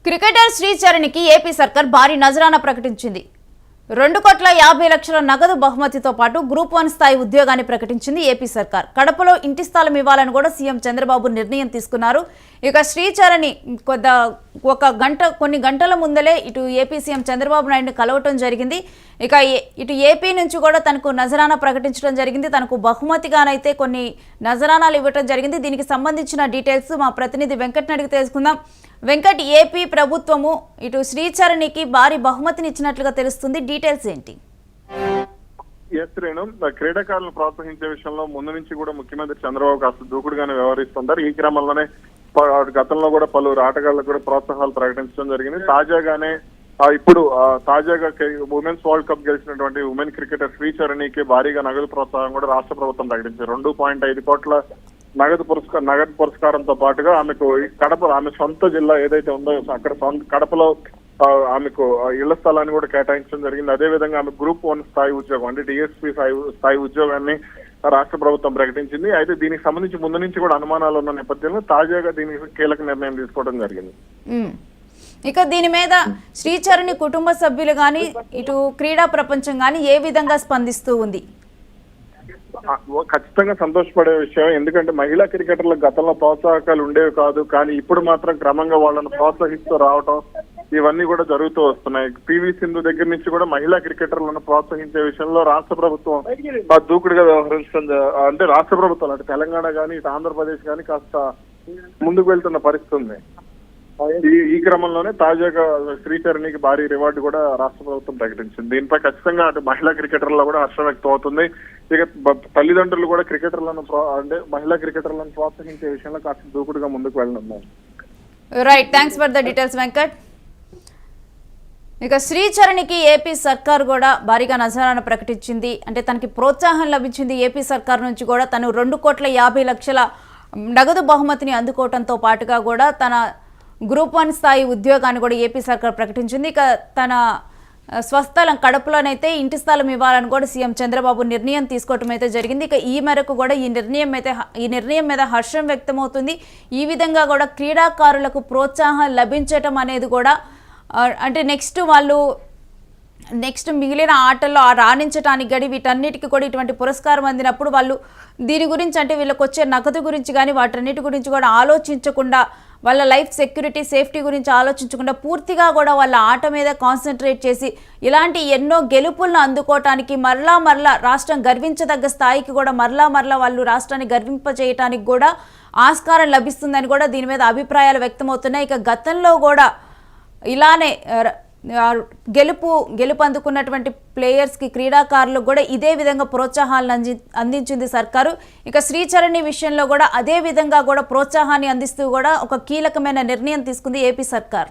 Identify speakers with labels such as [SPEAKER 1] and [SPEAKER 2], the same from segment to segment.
[SPEAKER 1] Cricketer శ్రీచరణ్కి AP సర్కార్ భారీ నజరానా ప్రకటించింది. 2,50,00,000 నగదు బహుమతితో పాటు గ్రూప్ 1 స్థాయి ఉద్యోగాన్ని ప్రకటించింది ఏపీ సర్కార్. కడపలో ఇంటి స్థలం ఇవ్వాలని కూడా సీఎం చంద్రబాబు నిర్ణయం తీసుకున్నారు. ఇక శ్రీచరణ్ కొన్ని గంటల ముందలే ఇటు ఏపీ సీఎం చంద్రబాబు నాయుడుని కలవటం జరిగింది. ఇక ఇటు ఏపీ నుంచి కూడా తనకు నజరానా ప్రకటించడం జరిగింది. తనకు బహుమతిగానైతే కొన్ని నజరానాలు ఇవ్వటం జరిగింది. దీనికి సంబంధించిన డీటెయిల్స్ మా ప్రతినిధి వెంకట్ని అడిగి తెలుసుకుందాం. వెంకట్, ఏపీ ప్రభుత్వము ఇటు శ్రీచరణ్కి భారీ బహుమతిని ఇచ్చినట్లుగా తెలుస్తుంది. డీటెయిల్స్ ఏంటి?
[SPEAKER 2] క్రీడాకారులను ప్రోత్సహించే విషయంలో ముందు నుంచి కూడా ముఖ్యమంత్రి చంద్రబాబు కాస్త దూకుడుగానే వ్యవహరిస్తుంటారు. ఈ క్రమంలోనే గతంలో కూడా పలువురు ఆటగాళ్లకు కూడా ప్రోత్సాహాలు ప్రకటించడం జరిగింది. తాజాగా ఉమెన్స్ వరల్డ్ కప్ గెలిచినటువంటి ఉమెన్ క్రికెటర్ శ్రీచరణ్కి భారీగా నగదు ప్రోత్సాహం కూడా రాష్ట్ర ప్రభుత్వం ప్రకటించింది. 2.5 కోట్ల నగదు పురస్కారంతో పాటుగా ఆమెకు ఆమె సొంత జిల్లా ఏదైతే ఉందో అక్కడ కడపలో ఆమెకు ఇళ్ల స్థలాన్ని కూడా కేటాయించడం జరిగింది. అదేవిధంగా ఆమె గ్రూప్ 1 స్థాయి ఉద్యోగం అంటే డిఎస్పీ స్థాయి ఉద్యోగాన్ని రాష్ట్ర ప్రభుత్వం ప్రకటించింది. అయితే దీనికి సంబంధించి ముందు నుంచి కూడా అనుమానాలు ఉన్న నేపథ్యంలో తాజాగా దీనికి కీలక నిర్ణయం తీసుకోవడం జరిగింది.
[SPEAKER 1] ఇక దీని మీద శ్రీచరణ్ కుటుంబ సభ్యులు కానీ ఇటు క్రీడా ప్రపంచం కానీ ఏ విధంగా స్పందిస్తూ ఉంది?
[SPEAKER 2] ఖచ్చితంగా సంతోషపడే విషయం. ఎందుకంటే మహిళా క్రికెటర్లకు గతంలో ప్రోత్సాహకాలు ఉండేవి కాదు, కానీ ఇప్పుడు మాత్రం క్రమంగా వాళ్ళను ప్రోత్సహిస్తూ రావటం ఇవన్నీ కూడా జరుగుతూ వస్తున్నాయి. పివి సింధు దగ్గర నుంచి కూడా మహిళా క్రికెటర్లను ప్రోత్సహించే విషయంలో రాష్ట్ర ప్రభుత్వం దూకుడుగా వ్యవహరించడం, అంటే రాష్ట్ర ప్రభుత్వం అంటే తెలంగాణ కానీ ఇటు ఆంధ్రప్రదేశ్ కానీ కాస్త ముందుకు వెళ్తున్న పరిస్థితి ఉంది. ఈ క్రమంలోనే తాజాగా శ్రీచరణ్కి భారీ రివార్డు కూడా రాష్ట్ర ప్రభుత్వం ప్రకటించింది. దీనిపై ఖచ్చితంగా అటు మహిళా క్రికెటర్లలో కూడా హర్షం వ్యక్తం అవుతుంది. ఇక తల్లిదండ్రులు కూడా మహిళా క్రికెటర్లను ప్రోత్సహించే విషయంలో కాస్త దూకుడుగా ముందుకు వెళ్ళనున్నారు.
[SPEAKER 1] Right, thanks for the details Venkat. ఇక శ్రీచరణ్కి ఏపీ సర్కార్ కూడా భారీగా నజరానా ప్రకటించింది. అంటే తనకి ప్రోత్సాహం లభించింది ఏపీ సర్కార్ నుంచి కూడా. తను 2,50,00,000 నగదు బహుమతిని అందుకోవడంతో పాటుగా కూడా తన గ్రూప్ 1 స్థాయి ఉద్యోగాన్ని కూడా ఏపీ సర్కార్ ప్రకటించింది. ఇక తన స్వస్థలం కడపలోనైతే ఇంటి స్థలం ఇవ్వాలని కూడా సీఎం చంద్రబాబు నిర్ణయం తీసుకోవటం అయితే జరిగింది. ఇక ఈ మేరకు కూడా ఈ నిర్ణయం మీద హర్షం వ్యక్తమవుతుంది. ఈ విధంగా కూడా క్రీడాకారులకు ప్రోత్సాహం లభించటం అనేది కూడా అంటే నెక్స్ట్ మిగిలిన ఆటల్లో రాణించడానికి గడి వీటన్నిటికీ కూడా ఇటువంటి పురస్కారం అందినప్పుడు వాళ్ళు దీని గురించి అంటే వీళ్ళకి వచ్చే నగదు గురించి కానీ వాటన్నిటి గురించి కూడా ఆలోచించకుండా, వాళ్ళ లైఫ్ సెక్యూరిటీ సేఫ్టీ గురించి ఆలోచించకుండా పూర్తిగా కూడా వాళ్ళ ఆట మీద కాన్సన్ట్రేట్ చేసి ఇలాంటి ఎన్నో గెలుపులను అందుకోవటానికి మరలా రాష్ట్రం గర్వించదగ్గ స్థాయికి కూడా మరలా వాళ్ళు రాష్ట్రాన్ని గర్వింపజేయటానికి కూడా ఆస్కారం లభిస్తుందని కూడా దీని మీద అభిప్రాయాలు వ్యక్తమవుతున్నాయి. ఇక గతంలో కూడా ఇలానే గెలుపు అందుకున్నటువంటి ప్లేయర్స్కి క్రీడాకారులకు కూడా ఇదే విధంగా ప్రోత్సాహాలను అందించింది సర్కారు. ఇక శ్రీచరణ్ విషయంలో కూడా అదే విధంగా కూడా ప్రోత్సాహాన్ని అందిస్తూ కూడా ఒక కీలకమైన నిర్ణయం తీసుకుంది ఏపీ సర్కార్.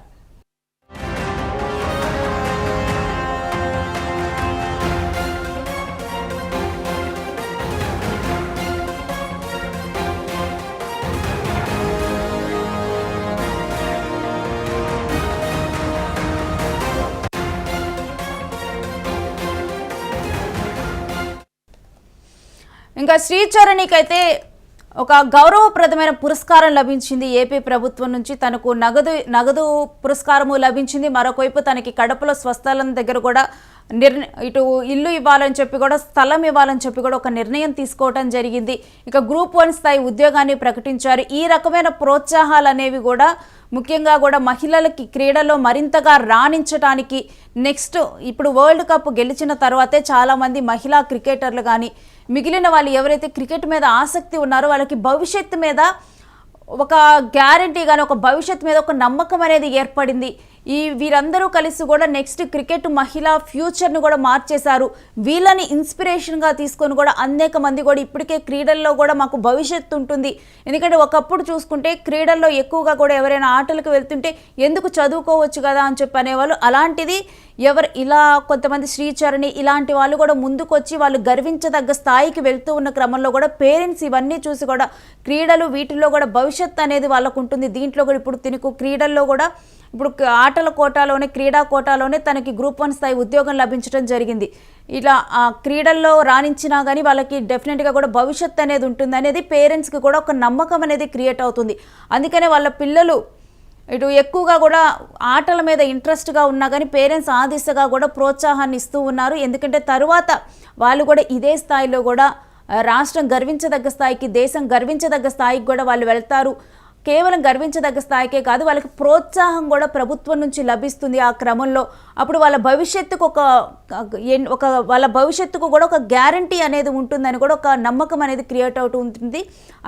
[SPEAKER 1] ఇంకా శ్రీచరణ్కి అయితే ఒక గౌరవప్రదమైన పురస్కారం లభించింది ఏపీ ప్రభుత్వం నుంచి. తనకు నగదు పురస్కారము లభించింది. మరొకవైపు తనకి కడపలో స్వస్థలం దగ్గర కూడా ఇటు ఇల్లు ఇవ్వాలని చెప్పి కూడా స్థలం ఇవ్వాలని చెప్పి కూడా ఒక నిర్ణయం తీసుకోవడం జరిగింది. ఇక గ్రూప్ 1 స్థాయి ఉద్యోగాన్ని ప్రకటించారు. ఈ రకమైన ప్రోత్సాహాలు అనేవి కూడా ముఖ్యంగా కూడా మహిళలకి క్రీడలో మరింతగా రాణించడానికి నెక్స్ట్ ఇప్పుడు వరల్డ్ కప్ గెలిచిన తర్వాతే చాలామంది మహిళా క్రికెటర్లు కానీ మిగిలిన వాళ్ళు ఎవరైతే క్రికెట్ మీద ఆసక్తి ఉన్నారో వాళ్ళకి భవిష్యత్తు మీద ఒక గ్యారంటీ కానీ ఒక భవిష్యత్తు మీద ఒక నమ్మకం అనేది ఏర్పడింది. వీరందరూ కలిసి కూడా నెక్స్ట్ క్రికెట్ మహిళా ఫ్యూచర్ను కూడా మార్చేశారు. వీళ్ళని ఇన్స్పిరేషన్గా తీసుకొని కూడా అనేక మంది కూడా ఇప్పటికే క్రీడల్లో కూడా మాకు భవిష్యత్తు ఉంటుంది. ఎందుకంటే ఒకప్పుడు చూసుకుంటే క్రీడల్లో ఎక్కువగా కూడా ఎవరైనా ఆటలకు వెళ్తుంటే ఎందుకు చదువుకోవచ్చు కదా అని చెప్పి అనేవాళ్ళు. అలాంటిది ఇలా కొంతమంది శ్రీచరణ్ ఇలాంటి వాళ్ళు కూడా ముందుకు వచ్చి వాళ్ళు గర్వించదగ్గ స్థాయికి వెళ్తూ ఉన్న క్రమంలో కూడా పేరెంట్స్ ఇవన్నీ చూసి కూడా క్రీడలు వీటిల్లో కూడా భవిష్యత్తు అనేది వాళ్ళకు ఉంటుంది. దీంట్లో కూడా ఇప్పుడు తినకు క్రీడల్లో కూడా ఇప్పుడు ఆటల కోటాలోనే క్రీడా కోటాలోనే తనకి గ్రూప్ 1 స్థాయి ఉద్యోగం లభించడం జరిగింది. ఇలా క్రీడల్లో రాణించినా కానీ వాళ్ళకి డెఫినెట్గా కూడా భవిష్యత్తు అనేది ఉంటుంది అనేది పేరెంట్స్కి కూడా ఒక నమ్మకం అనేది క్రియేట్ అవుతుంది. అందుకనే వాళ్ళ పిల్లలు ఇటు ఎక్కువగా కూడా ఆటల మీద ఇంట్రెస్ట్గా ఉన్నా కానీ పేరెంట్స్ ఆ దిశగా కూడా ప్రోత్సాహాన్ని ఇస్తూ ఉన్నారు. ఎందుకంటే తరువాత వాళ్ళు కూడా ఇదే స్థాయిలో కూడా రాష్ట్రం గర్వించదగ్గ స్థాయికి, దేశం గర్వించదగ్గ స్థాయికి కూడా వాళ్ళు వెళ్తారు. కేవలం గర్వించదగ్గ స్థాయికే కాదు, వాళ్ళకి ప్రోత్సాహం కూడా ప్రభుత్వం నుంచి లభిస్తుంది ఆ క్రమంలో. అప్పుడు వాళ్ళ భవిష్యత్తుకు వాళ్ళ భవిష్యత్తుకు కూడా ఒక గ్యారంటీ అనేది ఉంటుందని కూడా ఒక నమ్మకం అనేది క్రియేట్ అవుతూ ఉంటుంది.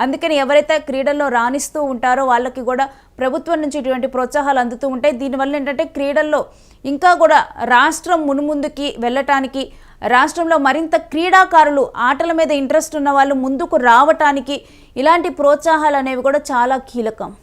[SPEAKER 1] అందుకని ఎవరైతే క్రీడల్లో రాణిస్తూ ఉంటారో వాళ్ళకి కూడా ప్రభుత్వం నుంచి ఇటువంటి ప్రోత్సాహాలు అందుతూ ఉంటాయి. దీనివల్ల ఏంటంటే క్రీడల్లో ఇంకా కూడా రాష్ట్రం మున్ముందుకి వెళ్ళటానికి, రాష్ట్రంలో మరింత క్రీడాకారులు, ఆటల మీద ఇంట్రెస్ట్ ఉన్న వాళ్ళు ముందుకు రావటానికి ఇలాంటి ప్రోత్సాహాలు అనేవి కూడా చాలా కీలకం.